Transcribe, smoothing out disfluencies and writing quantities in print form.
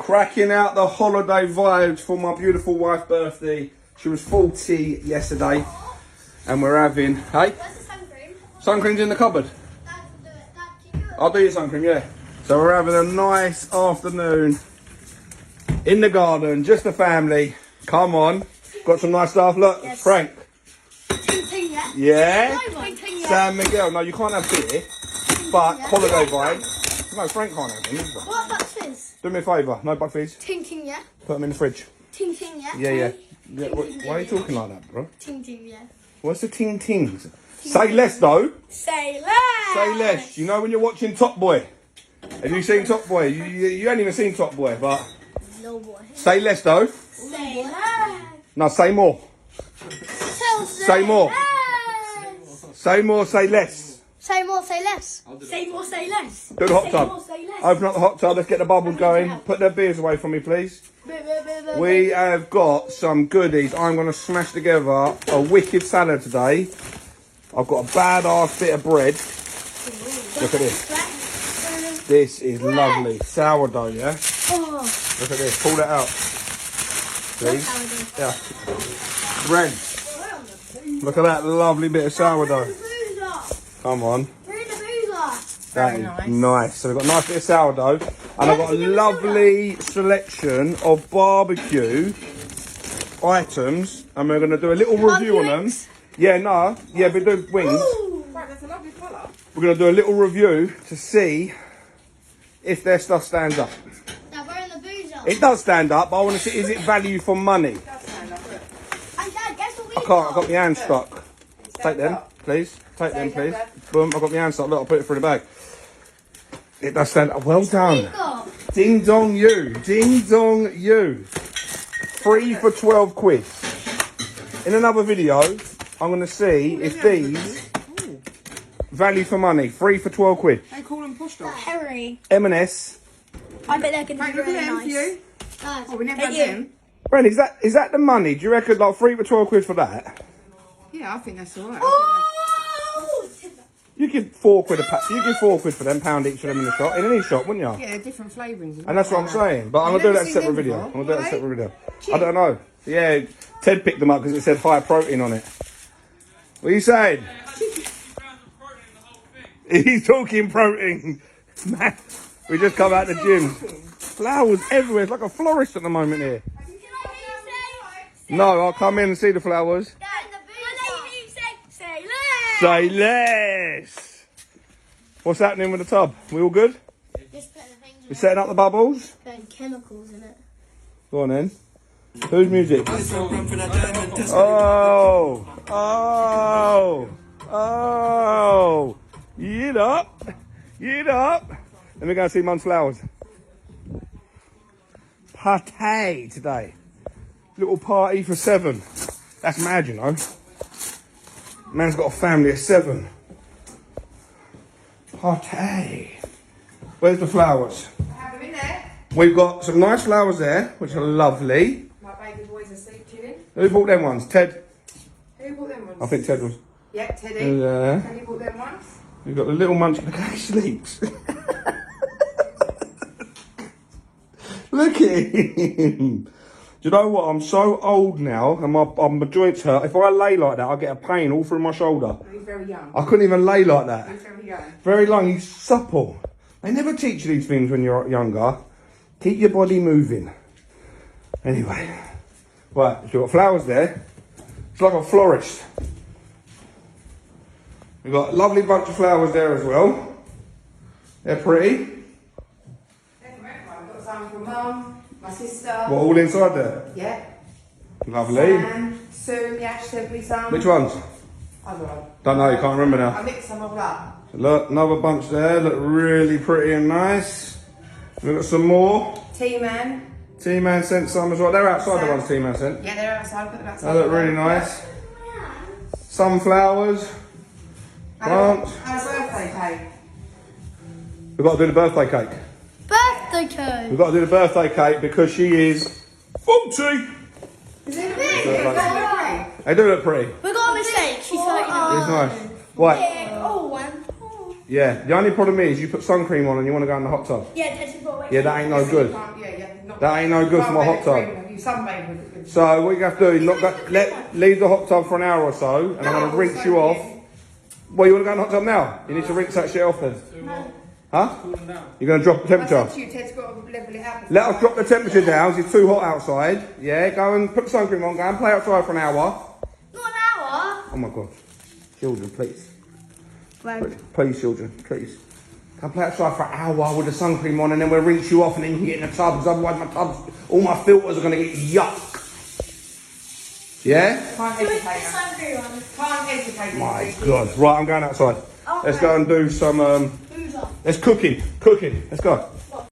Cracking out the holiday vibes for my beautiful wife's birthday. She was 40 yesterday. And we're having, hey? Where's the sun cream? Sun cream's in the cupboard. Dad, do it. Dad, can you do it? I'll do your sun cream, yeah. So we're having a nice afternoon in the garden, just the family. Come on. Got some nice stuff. Look, Yes. Frank. Ting ting, yeah? Yeah? Ting ting, yeah? San Miguel. No, you can't have beer, but holiday vibes. No, Frank can't have them either. What about fizz? Do me a favour. No buck fizz. Ting ting, yeah? Put them in the fridge. Ting ting, yeah? Yeah. Why are you talking like that, bro? Ting ting, yeah? What's the ting tings? Say less, though. Say less! Say less. You know when you're watching Top Boy? Have you seen Top Boy? You ain't even seen Top Boy, but... No boy. Say less, though. Say less! No, say more. Say more. Less. Say more, say less. Say more, say less. Say more, say less. Do the hot Say tub. more, say less. Open up the hot tub. Let's get the bubbles going. Put their beers away from me, please. We have got some goodies. I'm going to smash together a wicked salad today. I've got a badass bit of bread. Look at this. This is lovely. Sourdough, yeah? Oh. Look at this. Pull that out. Please. Yeah. Bread. Look at that lovely bit of sourdough. Come on. That is nice. So we've got a nice bit of sourdough. And I've got a lovely selection of barbecue items. And we're going to do a little review on them. Yeah, no. Yeah, we do wings. Right, that's a lovely colour. We're going to do a little review to see if their stuff stands up. Now we're in the boozer. It does stand up, but I want to see, is it value for money? And Dad, guess what we I can't, I've got my hand stuck. Take them, please. Take them, please. Boom, I've got my hand stuck. Look, I'll put it through the bag. It does stand up. Well done. Ding dong you. Ding dong you. 3 for 12 quid. In another video, I'm going to see if these value for money. 3 for 12 quid. They call them posh dogs. Harry. M&S. I bet they're going to Right, be look at really them nice. for you. Dad, Oh, we never at had you. them. Bren, is that the money? Do you reckon like 3 for 12 quid for that? Yeah, I think that's all right. Oh! You give 4 quid a pack. You give 4 quid for them, £1 each for them in the shop, in any shop, wouldn't you? Yeah, different flavourings. And that's what I'm saying. But I'm I've gonna do never that seen separate them video. before. I'm gonna do that Are separate they? video. Cheap. I don't know. Yeah, Ted picked them up because it said high protein on it. What are you saying? He's talking protein. Man, we just come out the gym. Flowers everywhere. It's like a florist at the moment here. No, I'll come in and see the flowers. Say less. What's happening with the tub? We all good? Just put the things in We setting up the bubbles? putting chemicals in it. Go on then. Whose music? Oh, Yeet up. Let me go and see Mum's flowers. Party today. Little party for 7. That's mad, you know. Man's got a family of 7. Party. Where's the flowers? I have them in there. We've got some nice flowers there, which are lovely. My baby boys are asleep chilling. Who bought them ones? Ted? Who bought them ones? I think Ted was. Yeah, Teddy. Yeah. Teddy bought them ones. You've got the little munchkin. Look how he sleeps. Look at him. Do you know what? I'm so old now and my joints hurt. If I lay like that, I get a pain all through my shoulder. He's very young. I couldn't even lay like that. He's very young. Very long. He's supple. They never teach you these things when you're younger. Keep your body moving. Anyway. Right, so you've got flowers there. It's like a florist. We've got a lovely bunch of flowers there as well. They're pretty. I've got some for Mum, my sister. What, all inside there? Yeah. Lovely. And soon, yeah, she sent me some. Which ones? I don't know. Don't know, you can't remember now. I mixed some all up. Look, another bunch there. Look really pretty and nice. We've got some more. T-Man. T-Man sent some as well. They're outside the ones T-Man sent. Yeah, they're outside. Put them outside. They look really nice. Sunflowers. Plants. And a birthday cake. We've got to do the birthday cake. Birthday cake. We've got to do the birthday cake because she is 40. Is it a They do look pretty. We got a mistake. She's like, It's nice. Right. oh, one. Yeah. The only problem is you put sun cream on and you want to go in the hot tub. Yeah, Ted's brought Yeah, that ain't no good. Yeah, yeah, not That ain't no good for my hot tub. You sunbathe with it. Good. So what you have to do is not go, leave the hot tub for an hour or so, and I'm going to rinse you off. Well, you want to go in the hot tub now? You need to rinse that shit off then. Huh? You're going to drop the temperature? I said to you, Ted's got to level it out. Let us drop the temperature down. It's too hot outside. Yeah, go and put sun cream on. Go and play outside for an hour. Not an hour. Oh my God. Children, please. Right. Please, children, please. Come play outside for an hour with the sun cream on, and then we'll rinse you off, and then you can get in the tub, because otherwise my tubs, all my filters are going to get yuck. Yeah? Can't educate her. Can't educate her. My God. Right, I'm going outside. Let's go and do some, Who's up? let's cooking. Let's go.